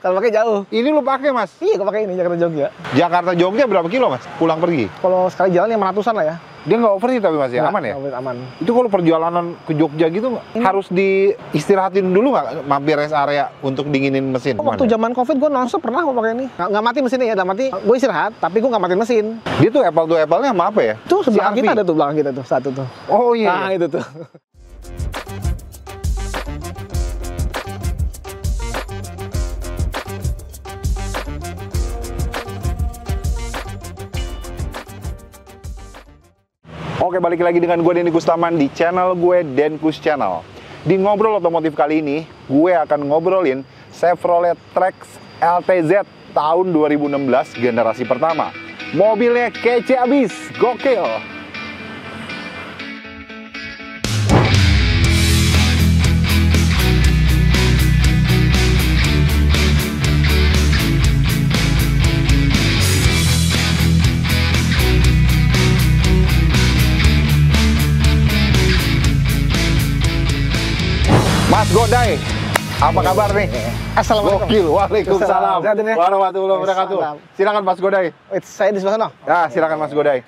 Kalau pakai jauh. Ini lu pakai, Mas? Iya, gue pakai ini Jakarta Jogja. Jakarta Jogja berapa kilo, Mas? Pulang pergi? Kalau sekali jalan 500-an lah ya. Dia nggak overheat tapi Mas ya? Nggak, Aman ya? Aman. Itu kalau perjalanan ke Jogja gitu harus diistirahatin dulu nggak? Mampir rest area untuk dinginin mesin? Waktu zaman Covid gue nonstop pernah mau pakai ini. Nggak mati mesinnya ya, dalam mati gue istirahat, tapi gue nggak matiin mesin. Dia tuh apple to apple-nya sama apa ya? Tuh sebelah CR-V. kita ada tuh, belakang kita tuh, satu tuh. Oh iya. Nah itu tuh. Oke, balik lagi dengan gue Denny Kustaman di channel gue Denkus Channel. Di ngobrol otomotif kali ini, gue akan ngobrolin Chevrolet Trax LTZ tahun 2016 generasi pertama. Mobilnya kece abis, gokil. Mas Godai, apa kabar nih? Assalamualaikum. Gokil, waalaikumsalam. Warahmatullahi wabarakatuh. Silakan Mas Godai. Saya di sebelah sana. Ya, silakan Mas Godai.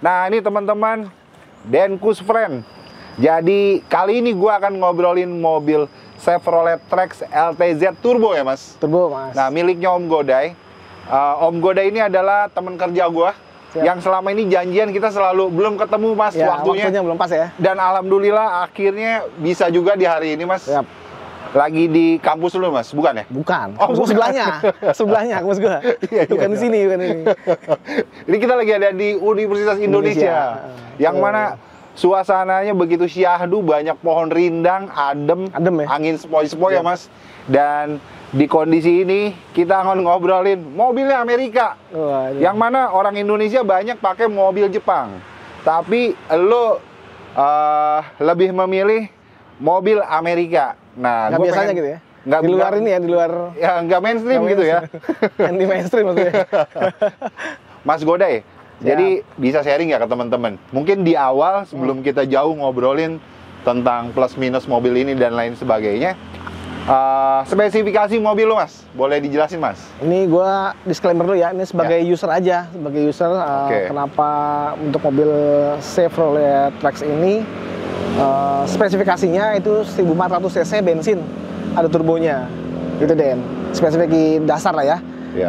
Nah, ini teman-teman, Denkus Friend. Jadi, kali ini gue akan ngobrolin mobil Chevrolet Trax LTZ Turbo ya, Mas? Turbo, Mas. Nah, miliknya Om Godai. Om Godai ini adalah teman kerja gue. Yang selama ini janjian kita selalu belum ketemu, Mas, ya, waktunya belum pas ya. Dan alhamdulillah akhirnya bisa juga di hari ini, Mas. Siap. Lagi di kampus dulu, Mas, bukan ya? Bukan. Oh, kampus sebelahnya. Sebelahnya kampus gua. Iya, bukan di sini, bukan ini. Ini kita lagi ada di Universitas Indonesia. Yang mana suasananya begitu syahdu, banyak pohon rindang, adem ya? Angin sepoi-sepoi ya, Mas. Dan di kondisi ini kita akan ngobrolin mobilnya Amerika. Yang mana orang Indonesia banyak pakai mobil Jepang. Tapi lo lebih memilih mobil Amerika. Nah, nggak biasanya gitu ya? Nggak, di luar ini ya, di luar... Ya, nggak mainstream gitu ya? Anti mainstream maksudnya. Mas Godai, jadi bisa sharing nggak ke teman-teman? Mungkin di awal, sebelum kita jauh ngobrolin tentang plus minus mobil ini dan lain sebagainya, spesifikasi mobil lo, Mas, boleh dijelasin, Mas? Ini gue disclaimer dulu ya, ini sebagai user aja, sebagai user. Kenapa untuk mobil Chevrolet Trax ini spesifikasinya itu 1400 cc bensin, ada turbonya, gitu Den. Spesifikasi dasar lah ya.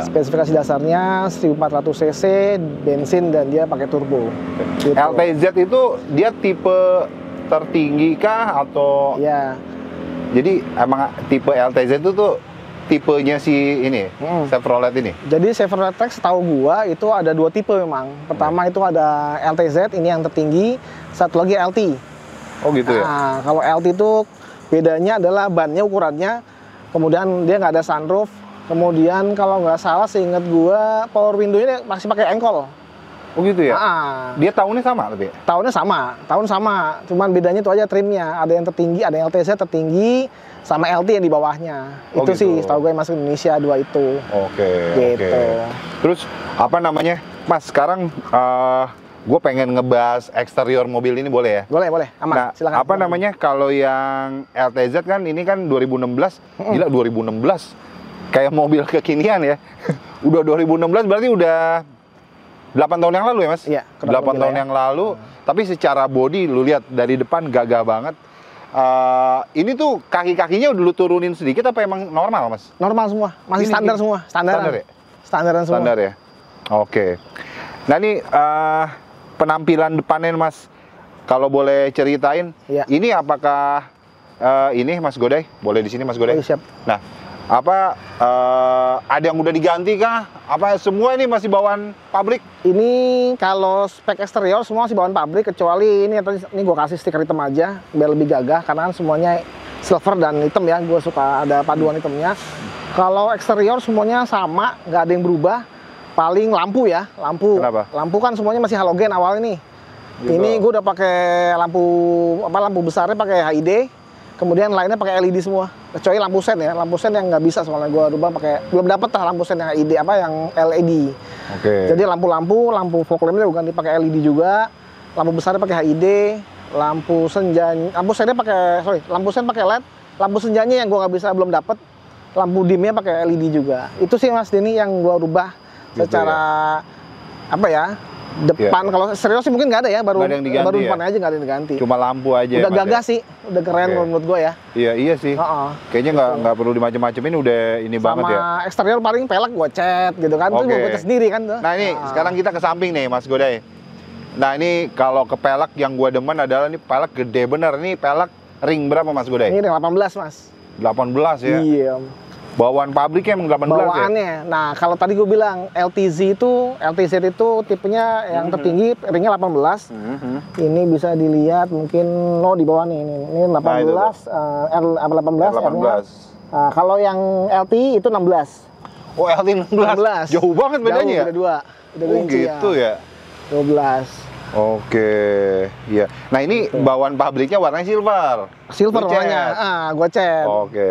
Spesifikasi dasarnya 1400 cc bensin dan dia pakai turbo. Gitu. LTZ itu dia tipe tertinggi kah atau? Ya. Jadi emang tipe LTZ itu tuh tipenya si ini, Chevrolet ini? Jadi Chevrolet Trax setahu gua itu ada dua tipe memang. Pertama itu ada LTZ, ini yang tertinggi. Satu lagi LT. Oh gitu ya? Nah, kalau LT itu bedanya adalah bannya, ukurannya. Kemudian dia nggak ada sunroof. Kemudian kalau nggak salah seingat gua power window-nya masih pakai engkol. Oh gitu ya? Dia tahunnya sama tapi? Tahun sama. Cuman bedanya itu aja trimnya. Ada yang tertinggi, ada yang LTZ tertinggi, sama LT yang di bawahnya. Oh, itu gitu. sih setahu gue yang masuk Indonesia dua itu. Oke. Gitu. Terus apa namanya, Mas? Sekarang gue pengen ngebahas eksterior mobil ini, boleh ya? Boleh. Aman. Nah, silakan. apa namanya, kalau yang LTZ kan ini kan 2016. Gila, 2016. Kayak mobil kekinian ya. Udah 2016 berarti udah 8 tahun yang lalu ya, Mas? Iya, 8 tahun yang lalu. Tapi secara body, lu lihat dari depan gagah banget. Ini tuh kaki-kakinya udah lu turunin sedikit apa emang normal, Mas? Normal semua, masih Ini standar semua. Standar ya? Standaran semua. Standar ya? Oke. Nah ini penampilan depannya, Mas, kalau boleh ceritain, ini apakah ini Mas Godai? Boleh di sini, Mas Godai? Oh, siap. Nah, apa ada yang udah diganti kah? Apa semua ini masih bawaan pabrik? Ini kalau spek eksterior semua masih bawaan pabrik, kecuali ini gue kasih stiker hitam aja biar lebih gagah, karena semuanya silver dan hitam ya, gue suka ada paduan hitamnya. Kalau eksterior semuanya sama, nggak ada yang berubah. Paling lampu ya, lampu. Kenapa? Lampu kan semuanya masih halogen awal ini. Gitu. Ini gue udah pakai lampu besarnya pakai HID. Kemudian lainnya pakai LED semua, kecuali lampu sen ya, lampu sen yang nggak bisa soalnya gue rubah pakai, belum dapat lah lampu sen yang LED yang LED. Jadi lampu fog lampnya gue ganti pakai LED juga, lampu besarnya pakai HID, lampu sen pakai LED, lampu senjanya yang gue nggak bisa belum dapat, lampu dimnya pakai LED juga. Itu sih Mas Denny yang gua rubah Gitu secara apa ya? Depan kalau serius sih mungkin nggak ada ya, baru Nggak ada yang diganti baru ya? depan aja nggak ada yang diganti. Cuma lampu aja. Udah Mas, ya? gagah sih, udah keren Oke. menurut gua ya. Iya sih. Heeh. Kayaknya nggak perlu dimacem-macemin, udah ini banget ya. Sama eksterior paling pelek gua cat gitu kan, itu Oke. gua cat sendiri kan tuh. Nah ini sekarang kita ke samping nih Mas Godai. Nah ini kalau ke pelek yang gua demen adalah ini pelek gede bener. Ini pelek ring berapa Mas Godai? Ini yang 18 Mas. 18 ya. Iya. Bawaan pabriknya emang 18 ya. Bawaannya. Nah, kalau tadi gue bilang LTZ itu tipenya yang tertinggi ringnya 18. Ini bisa dilihat mungkin di bawah nih. Ini 18 R18. R18. Nah, kalau yang LT itu 16. Oh LT 16. Jauh banget bedanya ya? Udah dua Gitu ya. 12. Oke, iya. Nah ini bawaan pabriknya warnanya silver. Silver Lu warnanya. cat. Gue cat. Oke.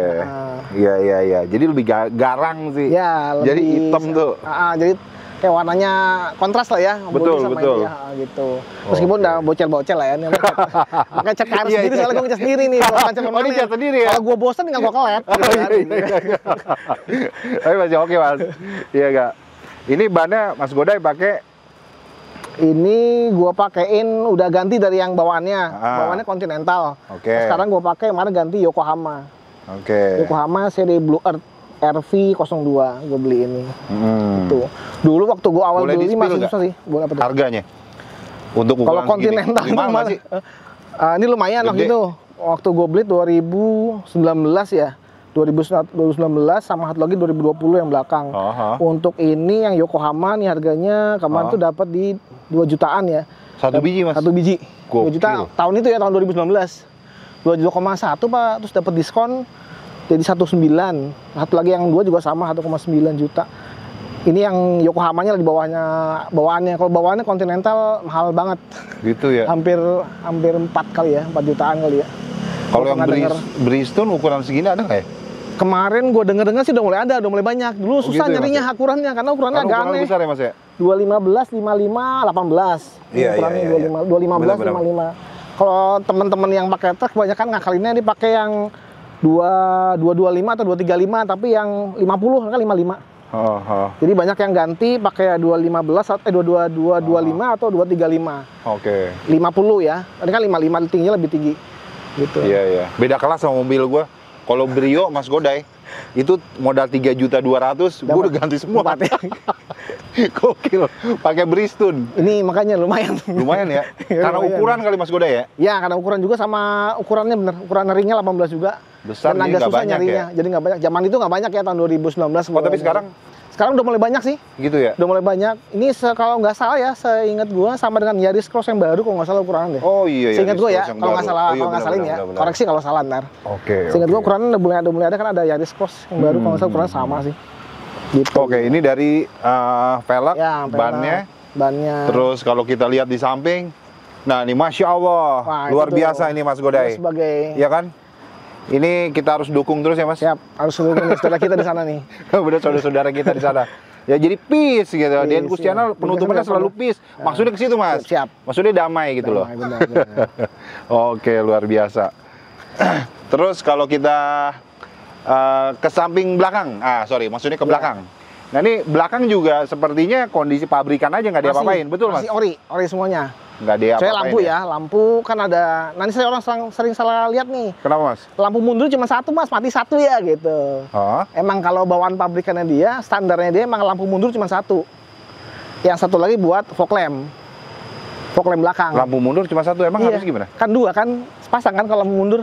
Iya. Jadi lebih garang sih. Ya, lebih Jadi hitam tuh. Jadi kayak warnanya kontras lah ya. Betul, sama betul. Itu, ya, gitu. Meskipun udah bocel-bocel lah ya. Pakai cat karet sendiri, soalnya gue ngecat sendiri nih. Oh, ini cat sendiri ya? Kalau gue bosan tinggal gue kelet. Gitu kan. Tapi masih oke Mas. Iya gak? Ini bannya Mas Godai pakai. Ini gue pakein udah ganti dari yang bawaannya. Bawaannya Continental. Oke. Sekarang gue pakai kemarin ganti Yokohama. Oke. Yokohama seri Blue Earth RV02 gue beli ini. Itu. Dulu waktu gue awal Boleh beli di-spill masih nggak? susah sih. Boleh apa tuh? Harganya? Untuk Kalau ukuran segini. Continental itu Mahal nggak malah sih? ini lumayan waktu Gede. itu. Waktu gue beli 2019 ya. 2019 sama satu lagi 2020 yang belakang. Untuk ini yang Yokohama nih harganya kemarin tuh dapat di 2 jutaan ya. Satu biji Mas? Satu biji. 2 Gokil. juta tahun itu ya, tahun 2019. 2,1 Pak, terus dapat diskon jadi 19. Satu lagi yang 2 juga sama 1,9 juta. Ini yang Yokohamanya di bawahnya bawaannya. Kalau bawaannya Continental mahal banget. Gitu ya. Hampir 4 kali ya, 4 jutaan kali ya. Kalau yang pernah denger. Bristol ukuran segini ada nggak ya? Kemarin gue denger sih udah mulai ada, udah mulai banyak. Dulu susah gitu ya, nyarinya Mas ya? ukurannya karena ukurannya Karena agak ukuran aneh. besar ya Mas ya? 215, 55, 18. Iya, Ukurannya iya, iya. 215, Benar-benar. 55. Kalau teman-teman yang pakai truk kebanyakan ngakalinnya dipakai yang 225 atau 235, tapi yang 50 kan 55. Jadi banyak yang ganti pakai 215 225 atau 235. Oke. 50 ya. Tadi kan 55 tingginya lebih tinggi. Gitu. Iya. Beda kelas sama mobil gua. Kalau Brio Mas Godai itu modal 3.200.000, gua udah ganti semua. Gokil. Pakai Bristol. Ini makanya lumayan. Lumayan ya. Karena Lumayan. ukuran kali Mas Godai ya. Ya, karena ukuran juga sama ukurannya bener. Ukuran ringnya 18 juga. Besar dan jadi agak nggak susah banyak nyarinya. ya? Jadi nggak banyak. Zaman itu nggak banyak ya tahun 2019. Oh, tapi sekarang udah mulai banyak sih. gitu ya. Udah mulai banyak. Ini kalau nggak salah ya, seingat gua sama dengan Yaris Cross yang baru kalau nggak salah ukurannya deh. Oh iya. Seingat gua ya, Yaris Cross yang kalau nggak baru. salah, Oh, iya, kalau nggak salah ini ya. benar. Koreksi kalau salah ntar. Oke. Seingat gua ukurannya udah mulai ada kan ada Yaris Cross yang baru kalau nggak salah ukurannya sama sih. Gitu. Oke, ini dari velg, Ya, bannya. Terus kalau kita lihat di samping, nah ini Masya Allah, Wah, luar itu biasa ini Mas Godai. Sebagai Iya kan? Ini kita harus dukung terus ya Mas. siap, harus dukung saudara kita di sana nih. Bener saudara-saudara kita di sana. Ya jadi peace gitu. Peace, Di Enkus iya. Channel penutupannya Bener, selalu peace. Maksudnya ke situ Mas. Siap. Maksudnya damai gitu loh. Benar. Oke, luar biasa. Terus kalau kita ke samping belakang, maksudnya ke belakang. Nah ini belakang juga sepertinya kondisi pabrikan aja nggak diapa-apain, betul Mas? Masih ori semuanya. Nggak diapa-apain. Saya lampu ya, lampu kan ada. Nanti saya orang sering salah lihat nih. Kenapa Mas? Lampu mundur cuma satu Mas, mati satu ya gitu. Emang kalau bawaan pabrikannya dia, standarnya dia emang lampu mundur cuma satu. Yang satu lagi buat fog lamp belakang. Lampu mundur cuma satu, emang Iya. harus gimana? Kan dua kan, pasang kan kalau lampu mundur.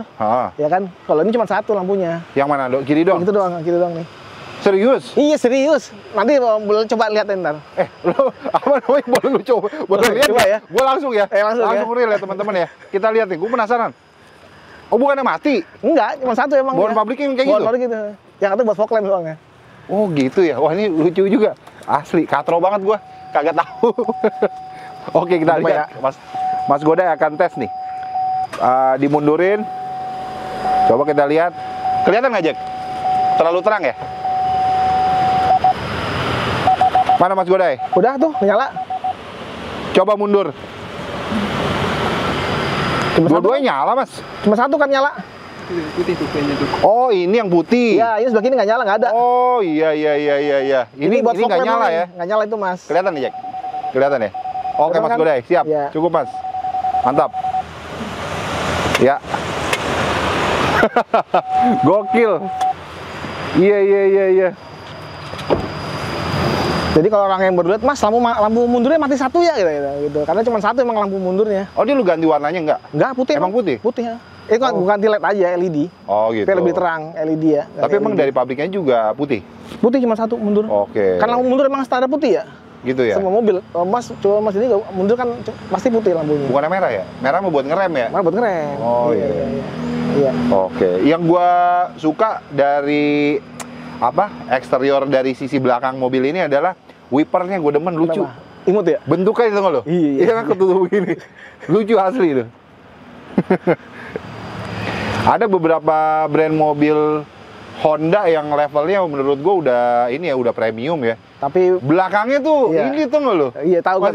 Ya kan, kalau ini cuma satu lampunya. Yang mana? Kiri dong? Gitu doang, kiri doang nih. Serius? Iya serius. Nanti boleh coba lihat ntar. Lo apa namanya? Boleh lu coba? Boleh lihat coba ya? Gue langsung ya. Langsung real ya teman-teman ya. Kita lihat nih. Gue penasaran. Oh bukannya mati? Enggak, cuma satu emang. Bawaan pabriknya kayak gitu? Bawaan gitu. Yang satu buat fog lamp soalnya. Oh gitu ya. Wah ini lucu juga. Asli. Katro banget gue. Kagak tahu. Oke kita Coba lihat. Mas Godai akan tes nih. Dimundurin. Coba kita lihat. Kelihatan nggak Jack? Terlalu terang ya? Mana Mas Godai? Udah tuh, nyala. Coba mundur. Cuma Dua-duanya nyala Mas. Cuma satu kan nyala. Putih tuh kayaknya tuh. Oh, ini yang putih. Iya, ini sebelah kiri nggak nyala, nggak ada. Oh, iya. Ini buat nggak nyala ya? Nggak nyala itu, Mas. Kelihatan nih, Jack? Kelihatan ya? Oke, Kelihatan Mas kan? Godai, siap. Iya. Cukup, Mas. Mantap. Ya. Gokil. Iya. Jadi kalau orang yang baru lihat, Mas, lampu mundurnya mati satu ya, gitu. Karena cuma satu emang lampu mundurnya. Oh, dia lu ganti warnanya nggak? Nggak, putih. Emang putih? Putih ya. Itu kan bukan LED aja, LED. Oh, gitu. Biar lebih terang, LED ya. Tapi emang dari pabriknya juga putih? Putih cuma satu mundur. Oke. Kan lampu mundur emang standar putih ya? Gitu ya? Semua mobil. Mas, coba Mas ini mundur kan pasti putih lampunya. Bukannya merah ya? Merah mau buat ngerem ya? Mana buat ngerem. Oh, iya. Iya. Oke. Yang gua suka dari eksterior dari sisi belakang mobil ini adalah wipernya, gue demen, lucu. Kenapa? Imut ya? Bentuknya itu nggak lo? Iya. Kan ketutup begini. Lucu asli itu. Ada beberapa brand mobil Honda yang levelnya menurut gue udah premium ya. Tapi Belakangnya tuh iya. Ini tuh nggak lo? Iya, tahu gue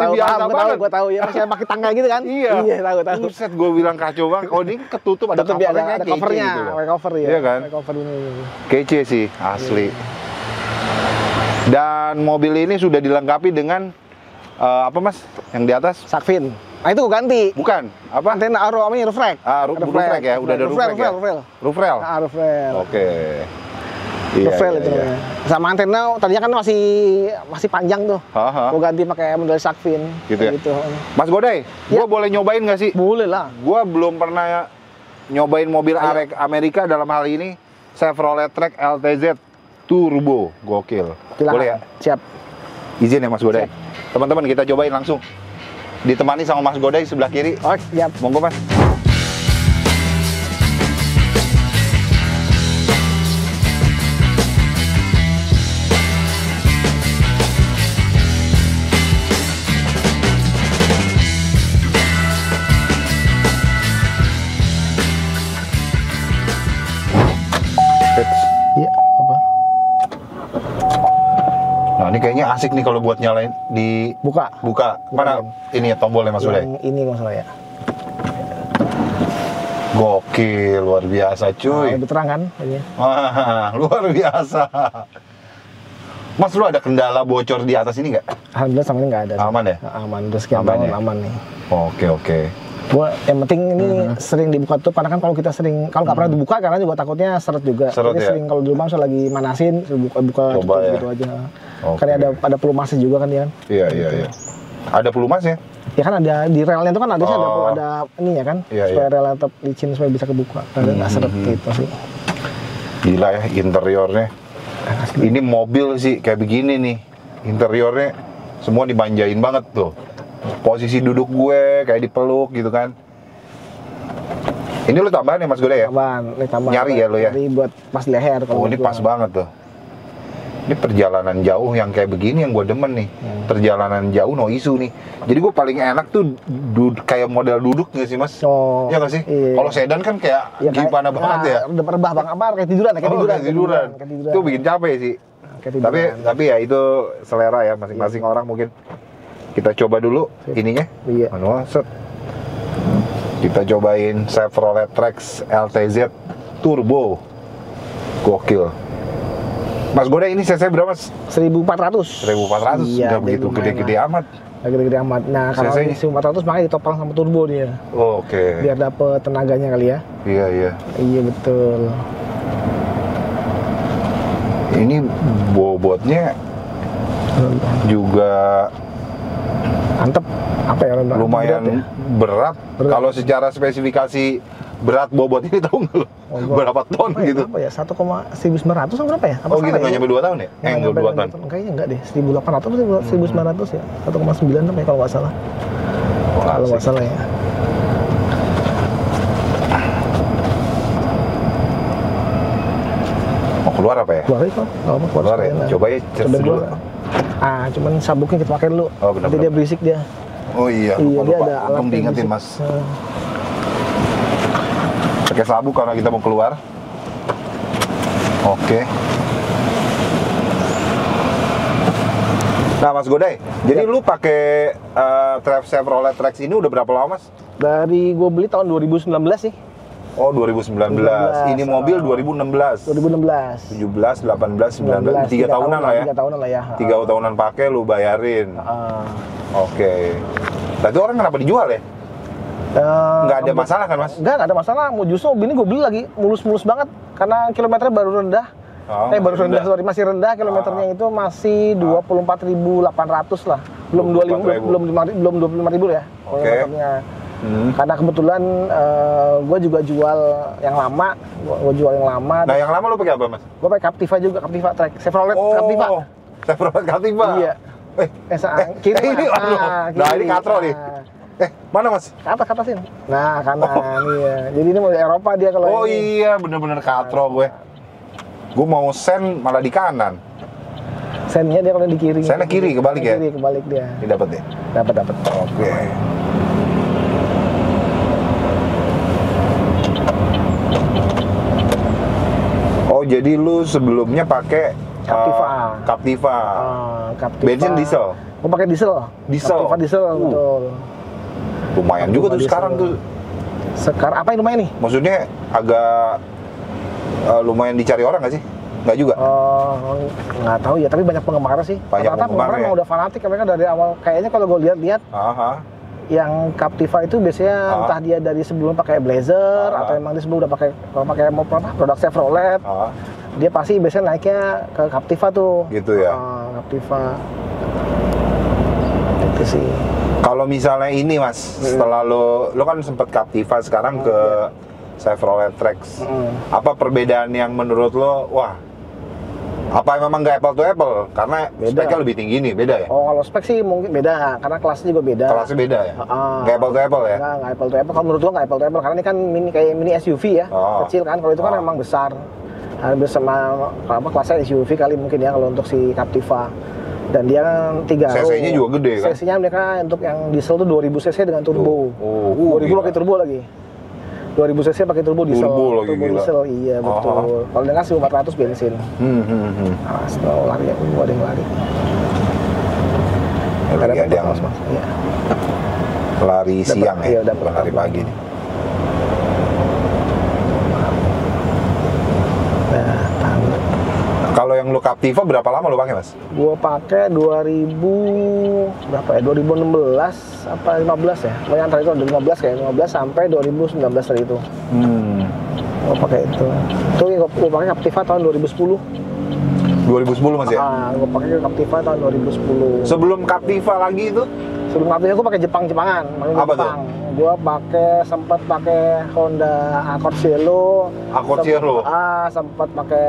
tahu ya, masih pakai tangga gitu kan? Iya. Tahu. Buset, gue bilang kacau banget. Oh, ini ketutup ada Tutup ya, covernya, ada kece covernya, gitu loh. pakai cover ya. Iya kan? Pakai cover ini. Kece sih, asli. Dan mobil ini sudah dilengkapi dengan apa, Mas? Yang di atas? Sakfin. Nah, itu gue ganti. Bukan, apa? Antena Aro ini roof rack. Roof rack ya, udah ada roof rack ya? Roof rail? Roof rail. Oke. Roof rail itu. Iya. Sama antena tadinya kan masih panjang tuh. Haha. Gue ganti pakai model Sakfin. Gitu ya? Gitu. Mas Godai, Ya. gua boleh nyobain nggak sih? Boleh lah. Gua belum pernah nyobain mobil Amerika dalam hal ini Chevrolet Trax LTZ Turbo. Gokil. Silakan. Boleh ya? Siap. Izin ya Mas Godai. Teman-teman, kita cobain langsung. Ditemani sama Mas Godai sebelah kiri. Oh, siap. Monggo, Mas. Iya, apa? Nah, ini kayaknya asik nih kalau buat nyalain di Buka. buka. Mana ini ya tombolnya Mas Godai? Yang ini kalau salah ya. Gokil, luar biasa Nah, cuy. lebih terang kan ini. Wah, luar biasa. Mas, lu ada kendala bocor di atas ini nggak? Alhamdulillah sama ini nggak ada. Aman ya? Nah, aman. Udah sekian Aman tahun ya? aman nih. Oke. Gua yang penting ini sering dibuka tuh, karena kan kalau kita sering kalau nggak pernah dibuka karena juga takutnya seret juga. Seret Jadi ya? sering kalau di rumah saya lagi manasin buka Coba ya? gitu aja. Oke. Kan ada pelumasnya juga kan dia. Iya. Ada pelumas ya? Ya kan ada di relnya itu kan ada Oh. ada ininya kan, Iya, supaya relnya tetap licin supaya bisa kebuka. Nggak seret gitu sih. Gila ya interiornya. Ini mobil sih kayak begini nih. Interiornya semua dimanjain banget tuh. Posisi duduk gue kayak dipeluk gitu kan. Ini lu tambahan ya Mas Godai ya? Tambahan. Nyari ya lu ya? Nyari buat pas leher. Oh, ini pas banget tuh. Ini perjalanan jauh yang kayak begini yang gue demen nih. Perjalanan jauh no isu nih. Jadi gue paling enak tuh kayak model duduk nggak sih Mas? Oh, Iya nggak sih? iya. Kalau sedan kan kayak gimana banget ya? Udah rebah banget, kayak tiduran, Kayak tiduran. Itu bikin capek sih. Kayak tiduran. Tapi ya itu selera ya masing-masing orang mungkin. Kita coba dulu ininya. Iya. Manual set. Kita cobain Chevrolet Trax LTZ Turbo. Gokil. Mas Godai ini cc berapa Mas? 1400. 1400. Iya, Nggak begitu lumayan gede-gede lah. amat. Nggak gede-gede amat. Nah, kalau CC-nya? 1400 makanya ditopang sama turbo dia. Oke. Biar dapet tenaganya kali ya. Iya. Iya betul. Ini bobotnya juga Mantep. Apa ya? lumayan berat ya? berat. Berat. Kalau secara spesifikasi berat bobot ini tahu nggak lo? Berapa ton Apa ya, gitu? Apa ya? 1,1900 atau berapa ya? Apa Oh gitu, salah nggak ya? nyampe 2 tahun ya? Nggak 2 tahun. Kayaknya enggak deh. 1800 atau 1900 ya? 1,9 apa ya kalau nggak salah. Kalau nggak salah ya. Mau keluar apa ya? Keluar aja, nggak apa-apa. Keluar ya? sekalian. Coba ya, Coba dulu. dulu. Cuman sabuknya kita pakai dulu. Oh, benar, Nanti benar. dia berisik dia. Oh iya, Iya, dia lupa. ada alat Untung diingetin berisik. Mas. Pakai sabuk karena kita mau keluar. Oke. Nah Mas Godai, jadi lu pakai Chevrolet Trax ini udah berapa lama Mas? Dari gue beli tahun 2019 sih. Oh, 2019. Ini mobil 2016. 2016. 17, 18, 19, 3 tahunan lah ya. 3 tahunan lah ya. 3 tahunan pakai lu bayarin. Oke. Tapi orang kenapa dijual ya? Nggak ada masalah kan, Mas? Nggak ada masalah. Justru mobil ini gue beli lagi mulus-mulus banget karena kilometernya baru rendah. Baru rendah, sorry, masih rendah kilometernya itu masih 24.800 lah. Belum 25.000 ya. Oke. Karena kebetulan gue juga jual yang lama, gue jual yang lama. Nah, yang lama lu pakai apa, Mas? Gue pakai Captiva juga, Captiva Track, Chevrolet Captiva. Chevrolet Captiva. Iya. Kiri. Ini nah, ini katro nih. Mana, Mas? Ke atas sini. Nah, kanan iya. Jadi ini mau Eropa dia kalau ini. Iya, bener-bener katro gue. Gue mau sen malah di kanan. Sennya dia kalau di kiri. Sennya kiri, kebalik ya? Kiri, kebalik dia. Ini dapat ya? Dapat. Oke. Oh, jadi lu sebelumnya pakai Captiva. Captiva. Captiva. Bensin diesel? Gue pakai diesel. Captiva diesel, betul. Lumayan juga tuh sekarang tuh. Sekarang apa yang lumayan nih? Maksudnya agak lumayan dicari orang nggak sih? Nggak juga? Nggak tahu ya, tapi banyak penggemarnya sih. Rata-rata penggemar emang udah fanatik, mereka dari awal. Kayaknya kalau gue lihat yang Captiva itu biasanya entah dia dari sebelum pakai Blazer atau emang dia sebelum udah pakai produk Chevrolet, dia pasti biasanya naiknya ke Captiva tuh. Gitu ya? Captiva. Itu sih. Kalau misalnya ini, Mas, setelah lo kan sempat Captiva, sekarang ke Chevrolet Trax. Apa perbedaan yang menurut lo, wah, apa memang nggak apple to apple? Karena speknya lebih tinggi nih, beda ya? Oh, kalau spek sih mungkin beda, karena kelasnya juga beda. Kelasnya beda ya? Nggak apple to apple ya? Nggak apple to apple, kalau menurut gua nggak apple to apple, karena ini kan kayak mini SUV ya, kecil kan, kalau itu kan memang besar. Bersama kelasnya SUV kali mungkin ya kalau untuk si Captiva. Dan dia kan 3 row. cc-nya juga gede kan? cc-nya mereka untuk yang diesel tuh 2000 cc dengan turbo. 2000 pakai turbo lagi. 2000 cc pakai turbo diesel. Turbo diesel, iya betul. Kalau dengan 1400 bensin. Awas, lari ya, ada yang lari. Lagi ada yang lari siang ya, bukan lari pagi nih. Kalau yang lu Captiva berapa lama lu pakai, Mas? Gua pakai 2000 berapa ya? 2016 apa 15 ya? Pokoknya antara itu 2015 kayak 15 sampai 2019 tadi itu. Gua pakai itu. Itu gua pakai Captiva tahun 2010. 2010 Mas ya? Gua pakai Captiva tahun 2010. Sebelum Captiva lagi itu? Sebelum Captiva gua pakai Jepangan. Apa tuh? Gua sempat pakai Honda Accord Cielo. Sempat pakai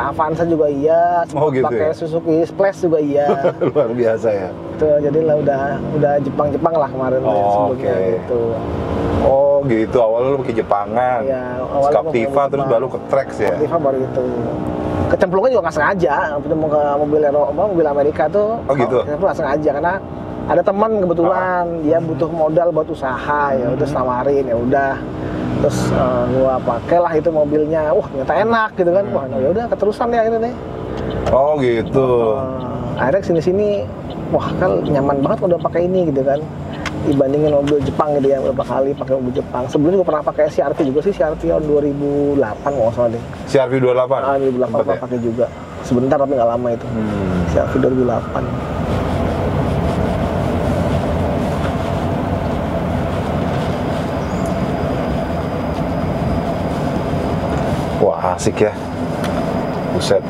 Avanza juga iya. Sempat pakai Suzuki Splash juga iya. Luar biasa ya. Tuh, jadi lah udah Jepang lah kemarin sebelumnya gitu. Oh gitu, awalnya lu pakai Jepangan. Iya, Captiva terus baru ke Trax ya. Captiva baru itu. Kecemplungnya juga nggak sengaja, mau ke mobil Amerika tuh. Oh gitu. Nggak sengaja karena ada teman kebetulan dia butuh modal buat usaha, ya udah nawarin, ya udah. Terus gua pakailah itu mobilnya, wah ternyata enak gitu kan, wah ya udah keterusan ya akhirnya nih. Oh gitu. Akhirnya sini wah kan nyaman banget udah pakai ini gitu kan, dibandingin mobil Jepang gitu ya, beberapa kali pakai mobil Jepang. Sebelumnya gua pernah pakai CR-V juga sih, CR-V tahun 2008 nggak salah deh. CR-V 28? 2008 pernah pakai juga, sebentar tapi nggak lama itu. CR-V 2008. Wah, asik ya. Buset.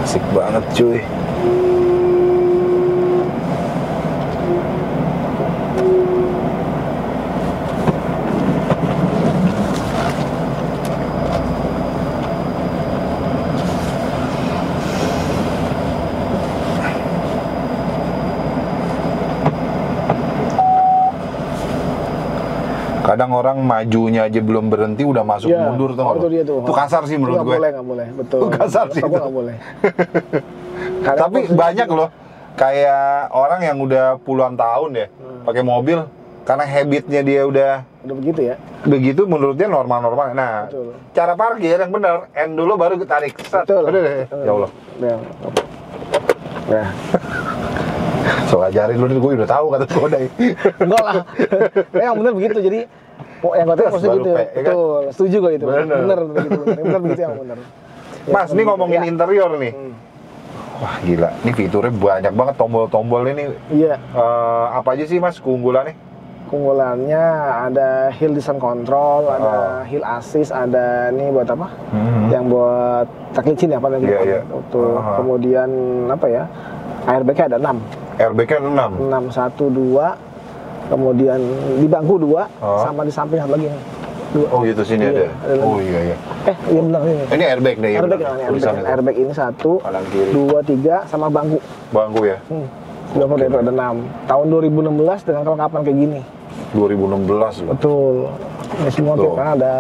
Asik banget, cuy. Kadang orang majunya aja belum berhenti udah masuk mundur tuh. Itu kasar sih menurut gue. Nggak boleh, betul. Itu kasar sih. Nggak boleh. Tapi banyak loh, kayak orang yang udah puluhan tahun ya pakai mobil, karena habitnya dia udah begitu ya. Begitu menurutnya normal-normal. Nah, cara parkir yang benar, end dulu baru tarik. Betul. Ya Allah. Ya. So ajarin lu nih, gue udah tahu kata Godai. Enggak lah. Yang bener begitu. Jadi yang gue tahu maksudnya gitu. Betul. Setuju gue itu. Bener begitu. Bener begitu yang bener. Mas, ini ngomongin interior nih. Wah gila, ini fiturnya banyak banget, tombol-tombol ini. Iya. Apa aja sih Mas keunggulannya? Keunggulannya ada hill descent control, ada hill assist, ada ini buat apa? Yang buat taklicin ya apa lagi? Iya. Kemudian apa ya? Airbag-nya ada 6. Airbag-nya 6. 6, 1, 2. Kemudian di bangku 2, sama di samping satu lagi. 2. Oh gitu, sini ada. Oh iya. Iya benar ini. Ini airbag nih. Airbag ini 1, 2, 3 sama bangku. Bangku ya. Sudah ada 6. Tahun 2016 dengan kelengkapan kayak gini. 2016 loh. Betul. Ini semua tuh karena ada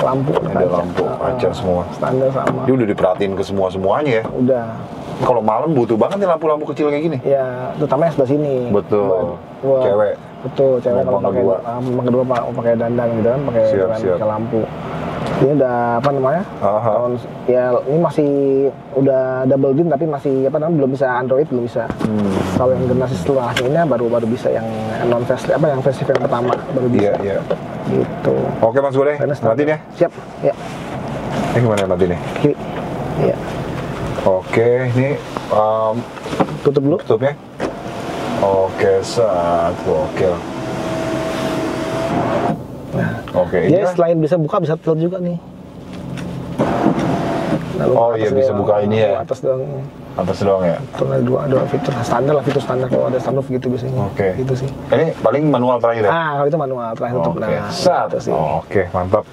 lampu. Ada lampu kaca semua. Standar sama. Dia udah diperhatiin ke semuanya ya. Udah. Kalau malam butuh banget nih lampu-lampu kecil kayak gini. Ya, terutama yang sebelah sini. Betul. Buat Cewek. Betul, cewek kalau pakai dandan gitu kan, pakai lampu. Ini udah apa namanya? Ya ini masih udah double din tapi masih apa namanya belum bisa Android, belum bisa. Kalau yang generasi setelahnya baru bisa yang non versi yang versi yang pertama baru bisa. Iya. Gitu. Oke Mas Godai, matiin ya. Siap. Ya. Ini gimana matiin nih? Kiri. Oke, ini tutup dulu. Tutupnya. Oke, oke. Nah, oke. Jadi selain bisa buka, bisa tilt juga nih. Lalu iya bisa buka ini ya. Atas doang. Atas doang ya. Tuh ada dua fitur standar lah, fitur standar kalau ada sunroof gitu biasanya. Oke. Gitu sih. Ini paling manual terakhir ya? Kalau itu manual terakhir tutup. Oke. Oke, mantap.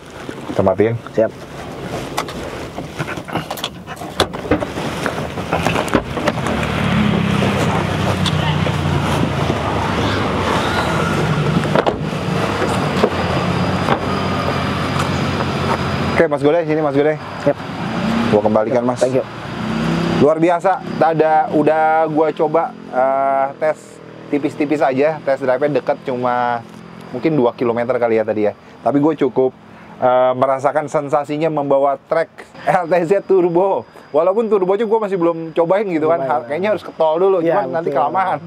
Kita matiin. Siap. Oke, Mas Godai, sini Mas Godai. Yep. Gua kembalikan Mas. Thank you. Luar biasa. Udah gua coba tes tipis-tipis aja, tes drive-nya dekat cuma mungkin 2 km kali ya tadi ya. Tapi gue cukup merasakan sensasinya membawa trek LTZ Turbo. Walaupun turbonya gue masih belum cobain gitu kan. Kayaknya harus ke tol dulu, cuman nanti kelamaan.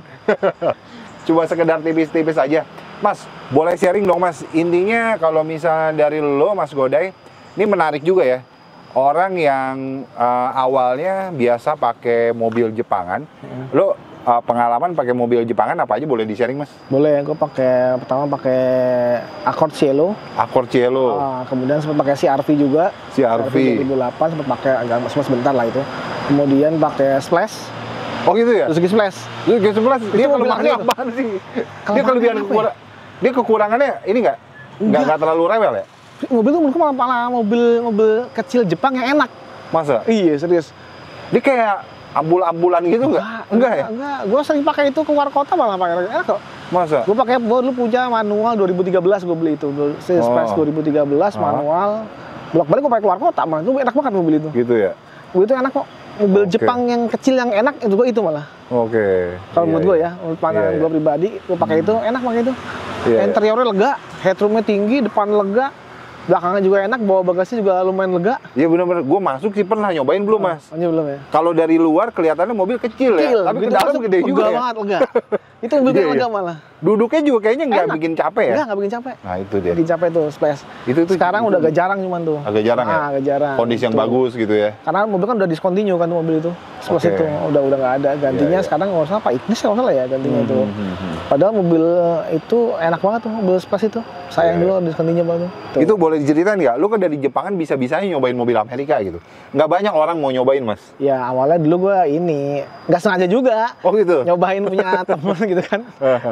Cuma sekedar tipis-tipis aja. Mas, boleh sharing dong Mas. Intinya kalau misalnya dari lo Mas Godai, ini menarik juga ya. Orang yang awalnya biasa pakai mobil Jepangan, lo pengalaman pakai mobil Jepangan apa aja boleh di-sharing Mas? Boleh, gue pertama pakai Accord Cielo. Accord Cielo. Kemudian sempat pakai CR-V juga. CR-V 2008 sempat pakai agak sebentar lah itu. Kemudian pakai Splash. Oh gitu ya? Suzuki Splash. Suzuki Splash. Dia kelemahannya apaan sih? Dia kelebihan dia kekurangannya ini nggak terlalu rewel ya? Mobil itu menurutku malah mobil kecil Jepang yang enak. Masa? Iya, serius. Dia kayak ambul-ambulan gitu nggak? Enggak ya? Enggak. Gue sering pakai itu keluar kota malah pakai enak kok. Masa? Gue dulu punya manual 2013 gue beli itu. Splash 2013 manual. Bolak-balik gue pakai keluar kota malah. Itu enak banget mobil itu. Gitu ya? Mobil itu enak kok. Mobil Jepang yang kecil yang enak itu malah. Oke. Kalau menurut gue ya, menurut pandangan gue pribadi, gue pakai itu enak pakai itu. Interiornya lega, headroomnya tinggi, depan lega, belakangnya juga enak, bawa bagasi juga lumayan lega. Iya benar-benar, gue masuk sih pernah nyobain belum Mas? Belum ya. Kalau dari luar kelihatannya mobil kecil ya, tapi ke dalam gede juga ya. Banget lega. Itu mobil yang lega malah. Duduknya juga kayaknya nggak bikin capek ya? Nggak bikin capek. Nah itu dia. Bikin capek tuh Splash. Itu sekarang udah agak jarang cuman tuh. Agak jarang ya? Agak jarang. Kondisi yang bagus gitu ya? Karena mobil kan udah discontinue kan mobil itu. Splash itu udah nggak ada. Gantinya sekarang nggak usah apa Ignis kalau salah ya gantinya itu. Padahal mobil itu enak banget tuh mobil Splash itu. Sayang dulu discontinue banget tuh. Itu boleh diceritain nggak? Lu kan dari Jepangan bisa-bisanya nyobain mobil Amerika gitu. Nggak banyak orang mau nyobain Mas? Ya awalnya dulu gue nggak sengaja juga. Oh gitu? Nyobain punya temen gitu kan.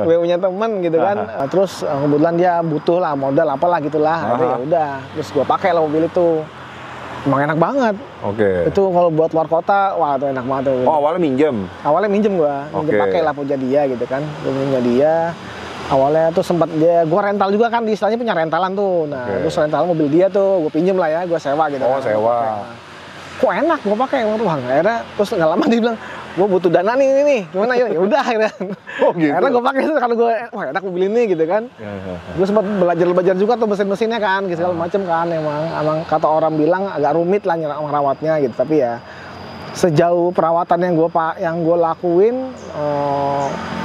Gue punya temen gitu kan. Terus kebetulan dia butuh lah modal apalah gitulah. Ya udah. Terus gue pakai lah mobil itu. Emang enak banget. Oke. Itu kalau buat luar kota, wah itu enak banget tuh. Oh awalnya minjem? Awalnya minjem gue. Minjem pakai lah punya dia gitu kan. Gue punya dia. Awalnya tuh sempat gue rental juga kan, istilahnya punya rentalan tuh. Nah, terus rental mobil dia tuh, gue pinjem lah ya, gue sewa gitu. Oh, sewa. Kok enak gue pakai emang tuh, akhirnya terus nggak lama dia bilang, gue butuh dana nih, gimana ya? Udah akhirnya. Oh gitu. Akhirnya gue pakai itu kalau gue, wah enak mobil ini gitu kan. Gue sempat belajar juga tuh mesin-mesinnya kan, gitu segala macem kan. Emang kata orang bilang agak rumit lah ngerawatnya gitu, tapi ya sejauh perawatan yang gue lakuin,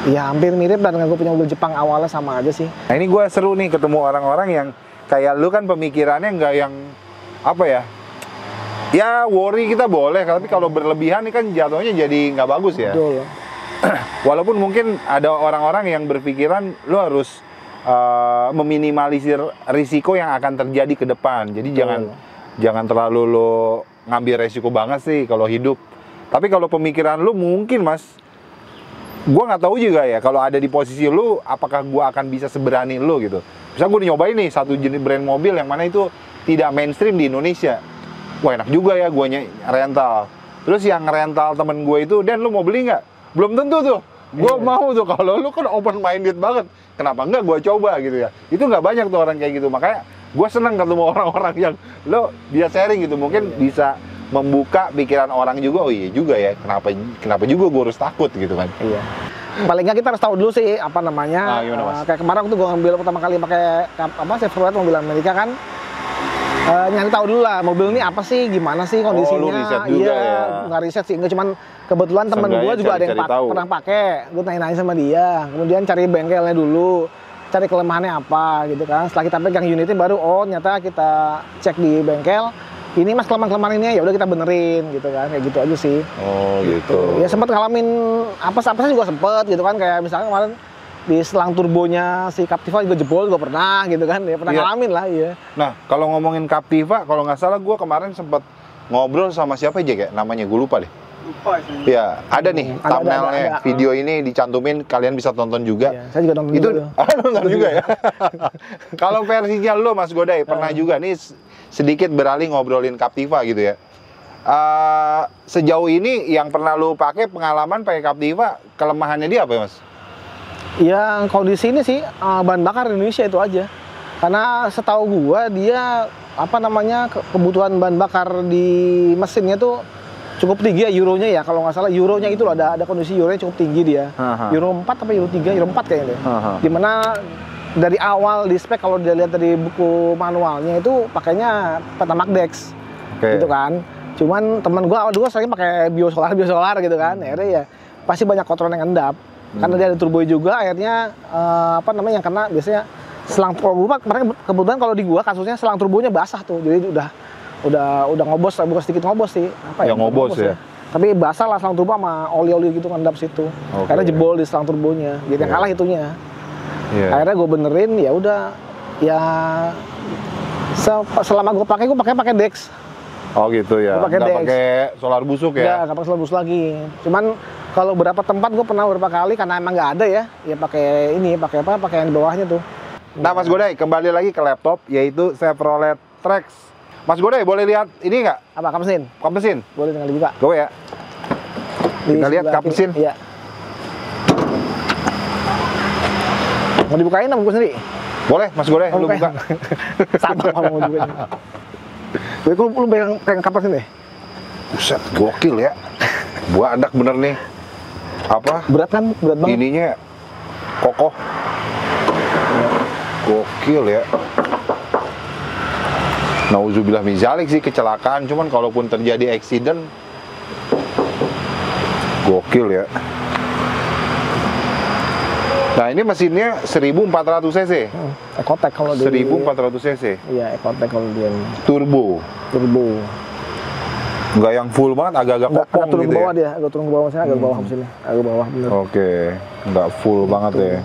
ya hampir mirip dan gue punya mobil Jepang awalnya sama aja sih. Nah ini gue seru nih ketemu orang-orang yang kayak lu kan pemikirannya nggak yang apa ya? Ya worry kita boleh, tapi kalau berlebihan ini kan jatuhnya jadi nggak bagus ya. Betul. Walaupun mungkin ada orang-orang yang berpikiran lu harus meminimalisir risiko yang akan terjadi ke depan. Jadi jangan terlalu lu ngambil resiko banget sih kalau hidup. Tapi kalau pemikiran lu mungkin Mas, gua nggak tahu juga ya kalau ada di posisi lu, apakah gua akan bisa seberani lu gitu. Misal gua nyobain nih satu jenis brand mobil yang mana itu tidak mainstream di Indonesia. Wah enak juga ya guanya rental. Terus yang rental temen gue itu, Dan lu mau beli nggak? Belum tentu tuh. Gue mau tuh, kalau lu kan open minded banget. Kenapa nggak gue coba gitu ya? Itu nggak banyak tuh orang kayak gitu. Makanya gue seneng ketemu orang-orang yang lo dia sharing gitu. Mungkin bisa membuka pikiran orang juga. Oh iya juga ya. Kenapa juga gue harus takut gitu kan? Iya. Paling nggak kita harus tahu dulu sih apa namanya. Kayak kemarin waktu gue ngambil pertama kali pakai Chevrolet mobil Amerika kan. Nyari tahu dulu lah mobil ini apa sih, gimana sih kondisinya. Lu riset juga ya? Nggak riset sih, enggak, cuman kebetulan temen gue juga ada yang pernah pakai. Gue nanya-nanya sama dia, kemudian cari bengkelnya dulu, cari kelemahannya apa gitu kan. Setelah kita pegang unitnya baru, oh ternyata kita cek di bengkel, ini Mas kelemahan ini ya udah kita benerin gitu kan, kayak gitu aja sih. Oh gitu. Ya sempat ngalamin apa juga sempet gitu kan, kayak misalnya kemarin di selang turbonya si Captiva juga jebol juga pernah gitu kan, ya pernah ngalamin lah ya. Nah kalau ngomongin Captiva, kalau nggak salah gue kemarin sempat ngobrol sama siapa aja kayak namanya, gue lupa deh. Lupa sih. Ya ada nih thumbnailnya, video ini dicantumin, kalian bisa tonton juga. Ya, saya juga nonton itu juga. Nonton juga ya. Kalau versinya lo Mas Godai pernah juga nih sedikit beralih ngobrolin Captiva gitu ya. Sejauh ini yang pernah lo pakai pengalaman pakai Captiva, kelemahannya dia apa ya Mas? Ya kondisi ini sih bahan bakar Indonesia itu aja. Karena setahu gua dia apa namanya kebutuhan bahan bakar di mesinnya tuh cukup tinggi ya, euronya ya kalau nggak salah, euronya itu loh, ada kondisi euronya cukup tinggi dia. Euro 4 apa Euro 3, Euro 4 kayaknya deh. Dimana dari awal di spek kalau dilihat dari buku manualnya itu pakainya Pertamax Dex. Gitu kan. Cuman teman gua awal dulu sering pakai biosolar gitu kan. Akhirnya ya pasti banyak kotoran yang endap. Karena dia ada turbo juga, akhirnya apa namanya yang kena biasanya selang turbo. Kemarin kebetulan kalau di gua kasusnya selang turbonya basah tuh, jadi udah ngobos, bukan sedikit ngobos sih, apa ya? Ngobos ya. Tapi basah lah selang turbo sama oli-oli gitu ngendap situ. Akhirnya jebol di selang turbonya, jadi yang kalah itunya. Akhirnya gue benerin, ya udah, ya selama gue pakai Dex. Oh gitu ya. Nggak pakai solar busuk ya? Nggak pakai solar busuk lagi. Cuman kalau beberapa tempat gue pernah beberapa kali karena emang nggak ada ya pakai yang di bawahnya tuh. Nah Mas Godai, kembali lagi ke laptop, yaitu Chevrolet Trax. Mas Godai, boleh lihat ini nggak? Apa, kap mesin? Kap mesin? Boleh, tinggal dibuka. Go ya. Kita lihat kap mesin. Iya. Mau dibukain apa gue sendiri? Boleh, Mas Godai, lu buka. Sabar kalau mau juga. Gue lu pegang kap mesin deh. Buset, gokil ya. Buadak bener nih. Apa? Berat kan? Berat banget. Ininya kokoh. Gokil ya. Nauzubillah min dzalik sih kecelakaan, cuman kalaupun terjadi accident gokil ya. Nah, ini mesinnya 1400 cc. Ecotec kalau dia 1400 cc. Iya, Ecotec kalau dia. Turbo. Nggak yang full banget, agak-agak kopong turun gitu ke bawah ya? Dia, agak turun ke bawah mesinnya, agak ke bawah mesinnya. Agak bawah, bener. Oke, nggak full banget ya.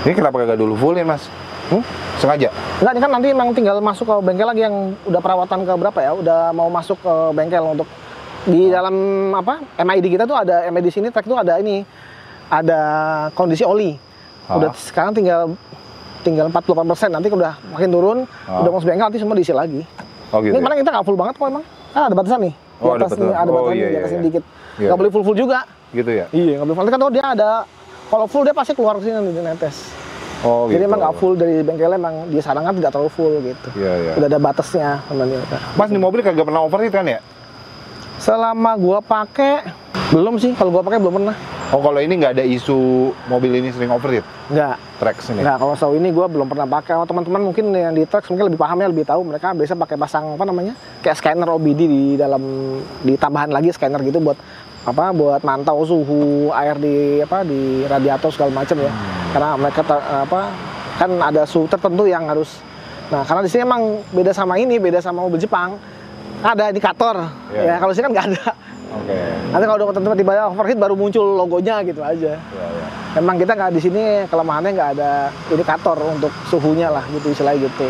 Ini kenapa kagak dulu full ya, Mas? Sengaja? Enggak, ini kan nanti emang tinggal masuk ke bengkel lagi yang udah perawatan ke berapa ya, udah mau masuk ke bengkel untuk di dalam apa MID kita tuh ada MID sini track tuh ada ini, ada kondisi oli. Udah sekarang tinggal 48%, nanti udah makin turun, udah masuk bengkel nanti semua diisi lagi. Oh gitu. Ini kemarin kita nggak full banget kok emang, kan ada batasan nih. Di atas nih, ada batasan di atas dikit. Nggak boleh full juga. Gitu ya? Iya, nggak boleh full. Nanti kan dia ada, kalau full dia pasti keluar ke sini di netes. Oh, jadi gitu. emang nggak full dari bengkelnya, emang disarankan tidak terlalu full gitu. Iya. Udah ada batasnya teman-teman. Mas, ini mobil kagak pernah overheat kan ya? Selama gua pakai belum sih, kalau gua pakai belum pernah. Oh, kalau ini nggak ada isu mobil ini sering overheat? Nggak. Trax ini? Nggak, kalau setahu ini gue belum pernah pakai. Kalau teman-teman mungkin yang di Trax mungkin lebih pahamnya, lebih tahu. Mereka biasa pakai pasang apa namanya, kayak scanner OBD di dalam, ditambahan lagi scanner gitu buat apa, buat mantau suhu air di apa, di radiator segala macam ya. Karena mereka kan ada suhu tertentu yang harus. Nah, karena di sini emang beda sama ini, beda sama mobil Jepang. Ada indikator. Ya, kalau di sini kan nggak ada. Oke. Nanti kalau udah tiba-tiba overheat baru muncul logonya gitu aja. Memang kita nggak di sini, kelemahannya nggak ada indikator untuk suhunya lah gitu, istilahnya gitu.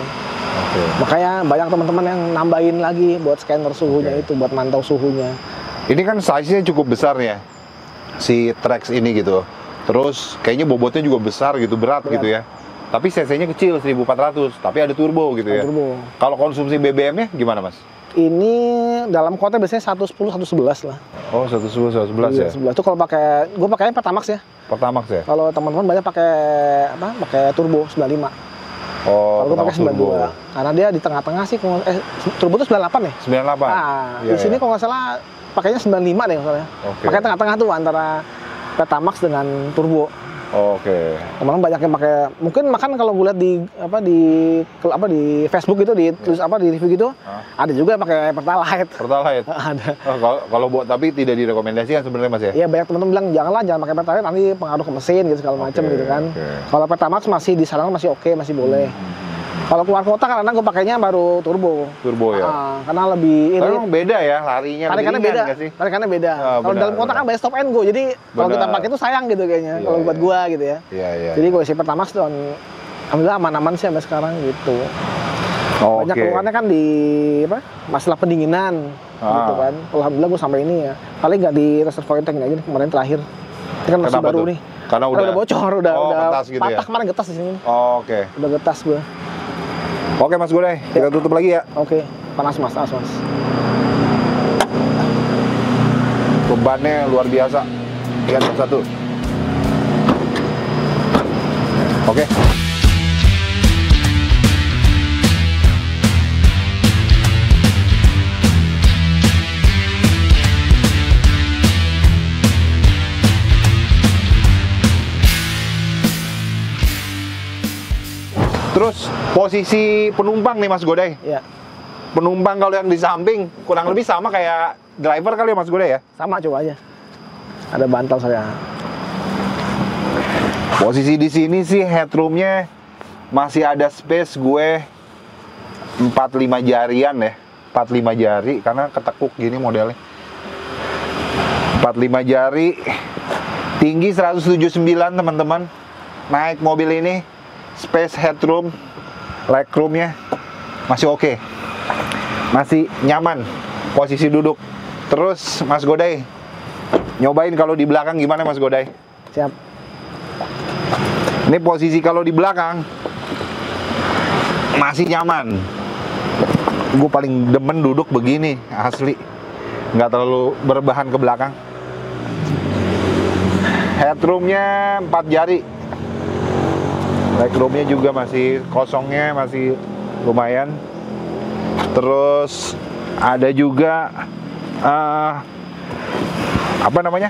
Makanya banyak teman-teman yang nambahin lagi buat scanner suhunya itu, buat mantau suhunya. Ini kan size-nya cukup besar ya, si Trax ini gitu. Terus kayaknya bobotnya juga besar gitu, berat. Gitu ya. Tapi cc-nya kecil, 1400, tapi ada turbo gitu ya. Turbo. Kalau konsumsi BBM-nya gimana, Mas? Ini dalam kota biasanya 110, 111 lah. Oh, 110, 111 ya? 111 itu kalau pakai, gue pakainya Pertamax ya. Pertamax ya? Kalau teman-teman banyak pakai apa? Pakai turbo 95. Oh, kalau gue pakai 92. Karena dia di tengah-tengah sih, turbo itu 98 ya? 98. Nah, di sini kalau nggak salah pakainya 95 deh misalnya. Pakai tengah-tengah tuh antara Pertamax dengan turbo. Oke. Teman-teman banyak yang pakai, mungkin makan kalau gue lihat di Facebook gitu, di tulis di review gitu, ada juga yang pakai Pertalite. Pertalite. Ada. Oh, kalau buat, tapi tidak direkomendasikan sebenarnya, Mas ya? Iya, banyak teman-teman bilang jangan pakai Pertalite, nanti pengaruh ke mesin gitu segala macam gitu kan. Kalau Pertamax masih disarankan, masih oke, masih boleh. Kalau keluar kota kadang gue pakainya baru turbo. Turbo ya. Karena lebih tapi emang beda ya larinya, tarikannya beda. Tarikannya beda. Kalau dalam kota kan banyak stop and go. Jadi kalau kita pakai itu sayang gitu kayaknya. Kalau buat gua gitu ya. Iya. Jadi gue isi Pertamax tuh alhamdulillah aman-aman sih sampai sekarang gitu. Banyak keluhannya kan di masalah pendinginan gitu kan. Alhamdulillah gue sampai ini ya. Paling nggak di reservoir tank aja kemarin terakhir. Ini kan masih baru nih. Karena udah bocor, udah getas gitu patah ya? Kemarin getas di sini. Oke. Udah getas gue. Oke Mas Godai, kita tutup lagi ya. Oke, panas Mas. Bebannya luar biasa. Lihat satu. Oke. Terus posisi penumpang nih Mas Godai. Iya. Penumpang kalau yang di samping kurang lebih sama kayak driver kali ya Mas Godai ya? Sama, coba aja. Ada bantal saya. Posisi di sini sih headroomnya masih ada space gue 4-5 jarian ya. 4-5 jari karena ketekuk gini modelnya. 4-5 jari. Tinggi 179 teman-teman. Naik mobil ini. Space headroom, legroomnya masih oke, masih nyaman posisi duduk. Terus Mas Godai nyobain kalau di belakang gimana Mas Godai? Siap. Ini posisi kalau di belakang masih nyaman. Gue paling demen duduk begini asli, nggak terlalu berbahan ke belakang. Headroomnya 4 jari. Legroomnya juga masih kosongnya masih lumayan. Terus ada juga apa namanya?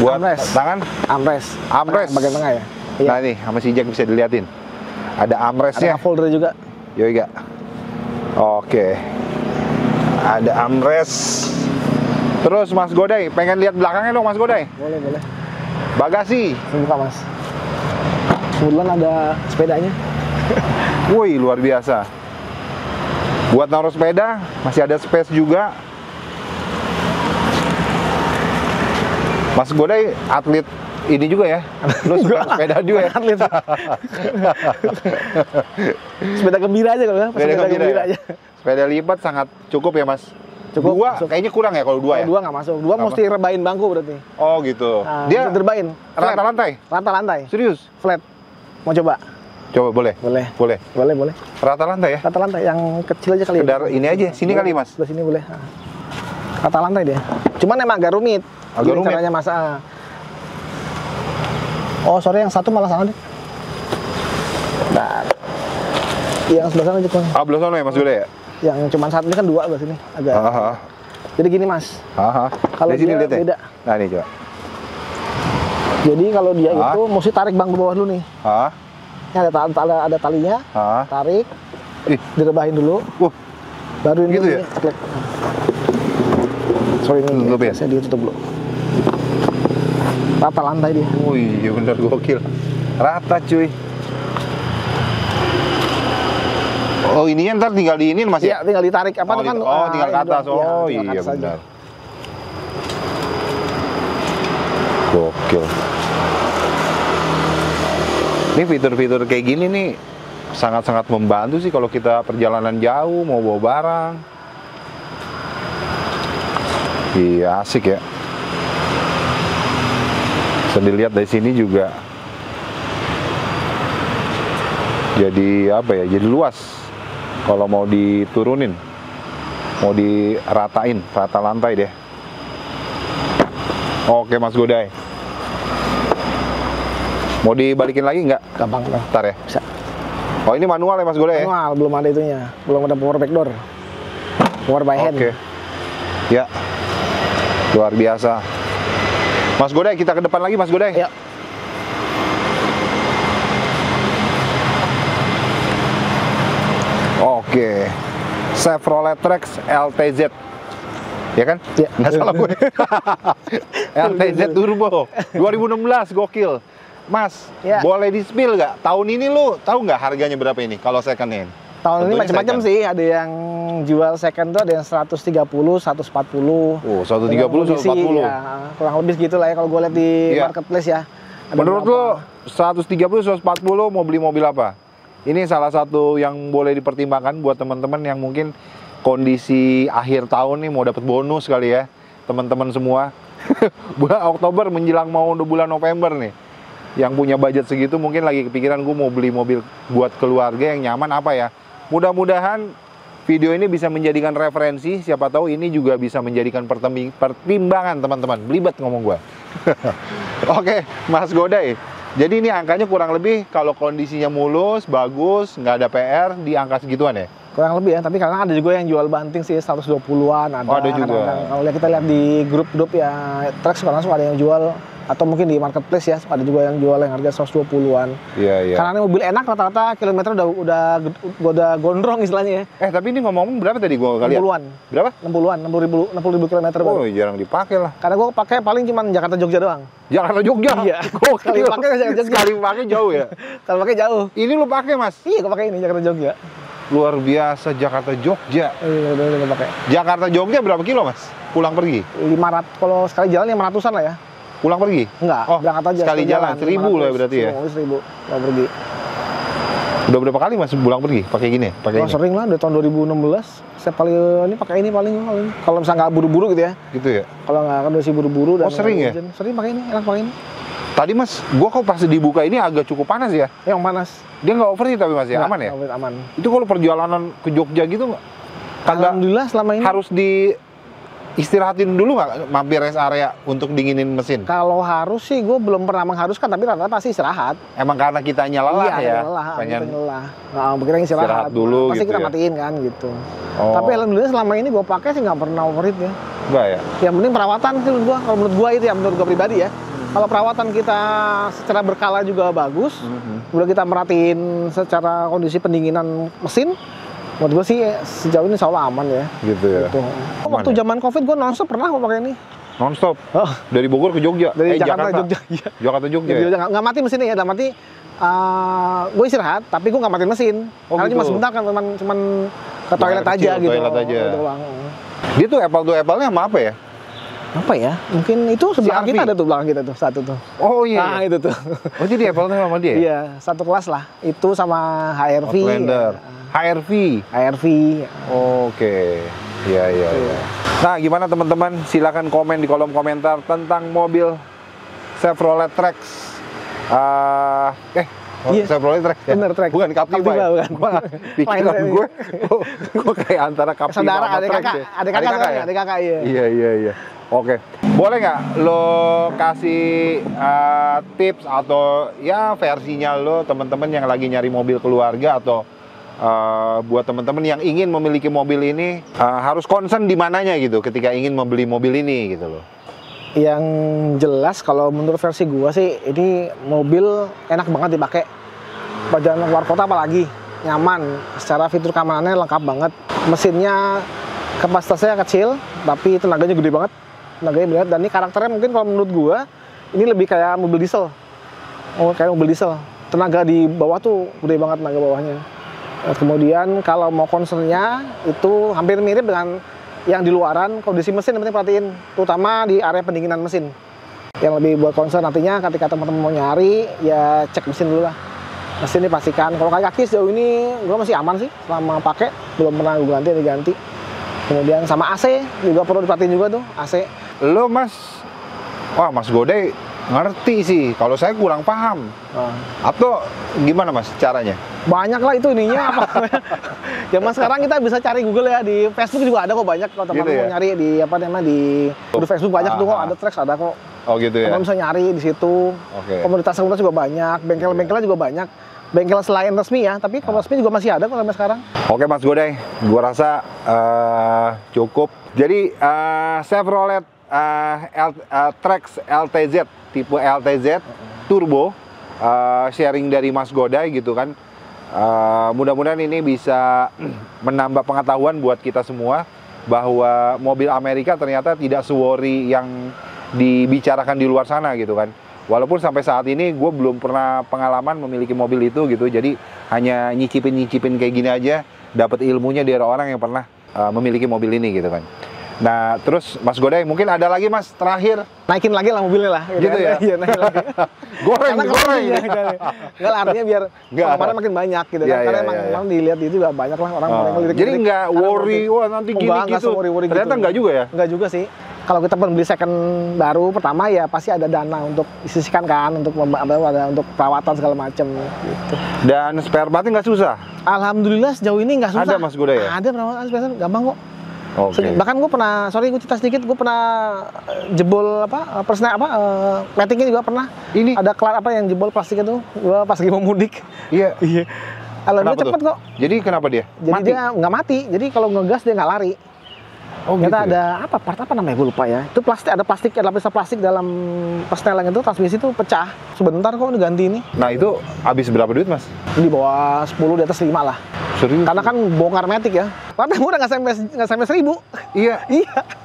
Buat armrest. Tangan? Armrest. Bagian tengah ya. Iya. Nah nih, sama si Jack bisa diliatin. Ada armrestnya. Ada folder juga. Yoi gak? Oke. Ada armrest. Terus Mas Godai, pengen lihat belakangnya dong Mas Godai? Boleh. Bagasi. Buka Mas. Kebetulan ada sepedanya. Wih, luar biasa. Buat naruh sepeda, masih ada space juga. Mas Godai atlet ini juga ya? Lu suka sepeda juga ya? Atlet. Sepeda gembira aja kalau Sepeda gembira aja. Sepeda lipat sangat cukup ya Mas? Cukup. Dua, kayaknya kurang ya kalau dua ya? Dua nggak masuk. Dua mesti rebahin bangku berarti. Oh gitu. Nah, dia terbain. rata lantai? Rata lantai. Serius? Flat. Mau coba? Coba boleh? Boleh. Rata lantai ya? Rata lantai, yang kecil aja kali. Sekedar ini aja, sini kali Mas? Sebelah sini boleh. Rata lantai dia. Cuman emang agak rumit. Agak rumit? Caranya masak. Oh sorry, yang satu malah sana deh. Nah, yang sebelah sana aja kok. Belah sana ya Mas Godai ya? Yang cuma satu ini kan dua belah sini. Agak. Jadi gini Mas. Kalau dia sini lihat ya? beda. Nah ini coba. Jadi kalau dia itu mesti tarik bang ke bawah dulu nih. Ini ada talinya, tarik, direbahin dulu. Baru ini gitu ya? klik. Sorry ini tutup ya? Saya ditutup dulu. Rata lantai dia. Oh iya bener, gokil. Rata cuy. Oh ininya ntar tinggal diinin Mas ya? Iya, tinggal ditarik apa tuh kan? Tinggal ke atas. Oh iya benar. Gokil. Ini fitur-fitur kayak gini nih sangat-sangat membantu sih kalau kita perjalanan jauh mau bawa barang. Iya asik ya. Bisa dilihat dari sini juga. Jadi apa ya? Jadi luas. Kalau mau diturunin, mau diratain, rata lantai deh. Oke Mas Godai. Mau dibalikin lagi nggak? Gampang lah. Ntar ya? Bisa. Oh ini manual ya Mas Godai? Manual, belum ada itunya. Belum ada power back door. Power by hand. Oke. Ya. Luar biasa. Mas Godai, kita ke depan lagi Mas Godai. Ya. Oke. Chevrolet Trax LTZ. Ya kan? Ya. Nggak salah gue. LTZ Turbo 2016, gokil. Mas, ya. Boleh di-spill nggak? Tahun ini lu tahu nggak harganya berapa ini kalau second hand? Tahun ini macam-macam sih, ada yang jual second tuh ada yang 130, 140. Oh, 130, 140. Ya, kurang lebih segitu lah ya kalau gue lihat di marketplace ya. Menurut lo 130, 140 mau beli mobil apa? Ini salah satu yang boleh dipertimbangkan buat teman-teman yang mungkin kondisi akhir tahun nih mau dapat bonus kali ya, teman-teman semua. Bulan Oktober menjelang mau bulan November nih. Yang punya budget segitu mungkin lagi kepikiran gue mau beli mobil buat keluarga yang nyaman apa ya. Mudah-mudahan video ini bisa menjadikan referensi, siapa tahu ini juga bisa menjadikan pertimbangan teman-teman. Belibet ngomong gue. Oke, Mas Godai. Jadi ini angkanya kurang lebih kalau kondisinya mulus, bagus, nggak ada PR, di angka segituan ya? Kurang lebih ya, tapi kadang ada juga yang jual banting sih 120-an. Ada juga. Kalau kita lihat di grup-grup ya, Trax sekarang langsung ada yang jual, atau mungkin di marketplace ya, ada juga yang jual yang harga 120-an. Iya, iya. Karena ini mobil enak, rata-rata kilometer udah gondrong istilahnya ya. Tapi ini ngomong berapa tadi gua kali ya? 60-an. Berapa? 60-an, 60.000 kilometer. Oh, jarang dipakai lah. Karena gua pakai paling cuma Jakarta Jogja doang. Jakarta Jogja? Iya. Sekali pakai Jakarta Jogja. Sekali pakai jauh ya? Kalau pakai jauh. Ini lu pakai, Mas? Iya, gua pakai ini Jakarta Jogja. Luar biasa, Jakarta Jogja. Iya, udah pakai. Jakarta Jogja berapa kilo, Mas? Pulang pergi? 500, kalau sekali jalan 500-an lah ya. Pulang pergi? Enggak, berangkat aja. Sekali jalan 1.000 lah berarti ya? 1.000 kalau pergi. Udah berapa kali Mas pulang pergi pakai gini? Pakai ini? Sering lah, dari tahun 2016. Saya paling ini pakai ini paling. Kalau misalnya nggak buru-buru gitu ya. Gitu ya? Kalau nggak kan udah buru-buru dan sering ya? Sering pakai ini, enak pakai ini. Tadi Mas, gua kok pas dibuka ini agak cukup panas ya? Yang panas. Dia nggak overheat tapi Mas ya? Aman ya? Aman. Itu kalau perjalanan ke Jogja gitu nggak? Alhamdulillah selama ini. Harus di istirahatin dulu nggak mampir rest area untuk dinginin mesin? Kalau harus sih gue belum pernah mengharuskan, tapi rata-rata pasti istirahat. Emang karena kita lelah ya? Pengen lelah. Nah, kita istirahat dulu pasti gitu kita ya? matiin kan gitu. Tapi alhamdulillah selama ini gue pakai sih nggak pernah overheat ya. Enggak ya? Yang penting perawatan sih menurut gue. Kalau menurut gue itu ya, menurut gue pribadi ya. Kalau perawatan kita secara berkala juga bagus, udah kita merhatiin secara kondisi pendinginan mesin, menurut gue sih sejauh ini insya Allah aman ya. Gitu ya. Gitu. Waktu zaman COVID gue nonstop pernah mau pakai ini. Nonstop? Dari Bogor ke Jogja? Dari Jakarta Jogja. Iya. Jakarta Jogja ya? Nggak mati mesinnya ya, dalam mati gue istirahat, tapi gue nggak matiin mesin. Karena gitu. cuma sebentar kan, cuman ke toilet aja gitu. Toilet aja. Doang. Dia tuh apple to apple-nya sama apa ya? Apa ya? Mungkin itu sebelah kita ada tuh, belakang kita tuh, satu tuh. Oh iya. Nah itu tuh. Oh jadi apple sama dia? Iya, satu kelas lah. Itu sama HRV. Outlander. HRV. HRV. Oke. Iya. Nah, gimana teman-teman? Silakan komen di kolom komentar tentang mobil Chevrolet Trax. Chevrolet Trax ya? Bener, Trax. Bukan Captiva. Bukan. Pikiran gue kayak antara Captiva saudara, sama Trax ya. Adik kakak iya. Iya. Oke. Boleh nggak lo kasih tips atau ya versinya lo teman-teman yang lagi nyari mobil keluarga atau buat teman-teman yang ingin memiliki mobil ini harus concern di mananya gitu ketika ingin membeli mobil ini gitu loh. Yang jelas kalau menurut versi gua sih ini mobil enak banget dipakai. Perjalanan keluar kota apalagi nyaman. Secara fitur keamanannya lengkap banget. Mesinnya kapasitasnya kecil tapi tenaganya gede banget. Tenaganya berat, dan ini karakternya mungkin kalau menurut gua ini lebih kayak mobil diesel. Kayak mobil diesel. Tenaga di bawah tuh gede banget tenaga bawahnya. Kemudian kalau mau concernnya itu hampir mirip dengan yang di luaran. Kondisi mesin yang penting perhatiin, terutama di area pendinginan mesin. Yang lebih buat concern nantinya ketika teman-teman mau nyari, ya cek mesin dulu lah. Mesin dipastikan. Kalau kaki sejauh ini gue masih aman sih selama pakai, belum pernah gue ganti. Kemudian sama AC juga perlu diperhatiin juga tuh AC. Lo Mas, wah Mas Godai ngerti sih, kalau saya kurang paham. Atau gimana Mas caranya? Banyak lah itu ininya apa. Zaman sekarang kita bisa cari Google ya, di Facebook juga ada kok banyak. Kalau teman-teman gitu ya? mau nyari di apa namanya di Facebook banyak tuh kok, ada Trax ada kok. Oh gitu ya. Teman bisa nyari di situ. Komunitas juga banyak, bengkel-bengkelnya juga banyak. Bengkel selain resmi ya, tapi kalau resmi juga masih ada kok sampai sekarang. Oke Mas Godai, gua rasa cukup. Jadi Chevrolet Trax LTZ tipe LTZ turbo, sharing dari Mas Godai gitu kan. Mudah-mudahan ini bisa menambah pengetahuan buat kita semua bahwa mobil Amerika ternyata tidak se-worry yang dibicarakan di luar sana gitu kan. Walaupun sampai saat ini gue belum pernah pengalaman memiliki mobil itu gitu, jadi hanya nyicipin kayak gini aja, dapat ilmunya dari orang yang pernah memiliki mobil ini gitu kan. Nah, terus Mas Godai mungkin ada lagi Mas terakhir? Naikin lagi lah mobilnya lah. Gitu ya? Iya, naikin lagi. goreng. Enggak, artinya biar kemarin makin banyak gitu kan. Karena emang dilihat itu juga banyak lah orang yang lirik. Jadi nggak worry, wah nanti gini gitu. Ternyata nggak juga ya? Nggak juga sih. Kalau kita beli second baru pertama ya pasti ada dana untuk disisihkan kan, untuk untuk perawatan segala macam gitu. Dan spare partnya nggak susah? Alhamdulillah sejauh ini nggak susah. Ada Mas Godai ya? Ada perawatan spare part, gampang kok. Okay. Bahkan gue pernah, gue cerita sedikit, gue pernah jebol matingnya juga pernah. Ini ada kelar apa yang jebol plastik itu, gue pas lagi mau mudik. Iya. Alhamdulillah cepet kok. Jadi kenapa dia? Jadi mati? Dia nggak mati. Jadi kalau ngegas dia nggak lari. Oh kita gitu. Ada part apa namanya, gue lupa ya. Itu ada lapisan plastik dalam persneling itu, transmisi itu pecah. Sebentar kok diganti ini. Nah itu habis berapa duit Mas? Di bawah 10, di atas 5 lah. Serius? Karena kan bongkar metik ya. Partnya murah, nggak sampai 1.000. Iya.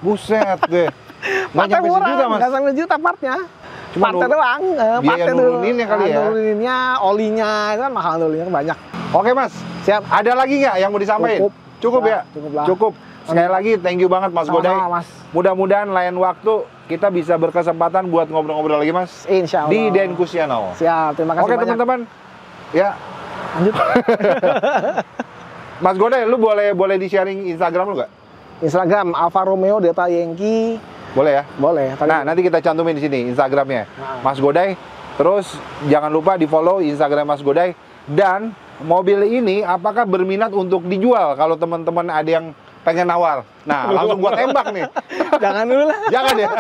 Buset deh. Partnya murah, nggak sampai juta partnya. Partnya doang. Biaya nuruninnya kali ya? Nuruninnya, olinya, itu kan mahal olinya banyak. Oke Mas, siap. Ada lagi nggak yang mau disampaikan? Cukup ya? Cukup lah. Cukup. Sekali lagi thank you banget Mas Godai. Mudah-mudahan lain waktu kita bisa berkesempatan buat ngobrol-ngobrol lagi Mas. Insya Allah. Di Denkus Channel. Siap, terima kasih banyak. Oke teman-teman. Ya. Lanjut. Mas Godai, lu boleh di-sharing Instagram lu nggak? Instagram Alfa Romeo Delta Yankee. Boleh ya? Boleh. Nah, nanti kita cantumin di sini Instagramnya. Mas Godai. Terus jangan lupa di-follow Instagram Mas Godai. Dan mobil ini apakah berminat untuk dijual? Kalau teman-teman ada yang pengen nawar. Nah, langsung gua tembak nih. Jangan dulu lah. Jangan ya.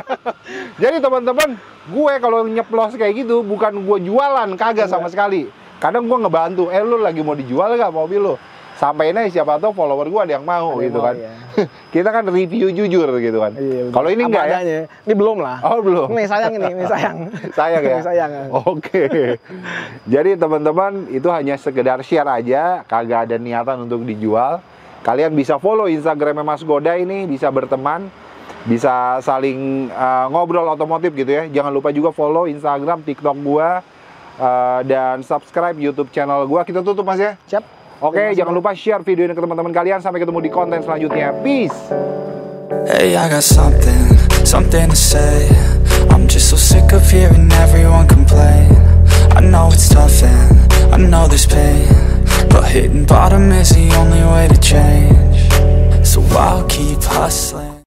Jadi teman-teman, gue kalau nyeplos kayak gitu bukan gue jualan, kagak sama sekali. Kadang gue ngebantu, lu lagi mau dijual nggak mobil lu? Sampai ini siapa tahu follower gue ada yang mau gitu kan. Iya. Kita kan review jujur gitu kan. Iya, kalau ini enggak ya? Ini belum lah. Oh belum. Ini sayang ini sayang. Sayang ya? Sayang. Oke. Jadi teman-teman itu hanya sekedar share aja, kagak ada niatan untuk dijual. Kalian bisa follow Instagramnya Mas Godai ini, bisa berteman, bisa saling ngobrol otomotif gitu ya. Jangan lupa juga follow Instagram, TikTok gua, dan subscribe YouTube channel gua. Kita tutup Mas ya? Siap. Oke, jangan lupa share video ini ke teman-teman kalian. Sampai ketemu di konten selanjutnya. Peace. Hey, I got something to say. I'm just so sick of hearing everyone complain. I know it's tough and I know there's pain, but hitting bottom is the only way to change. So I'll keep hustling.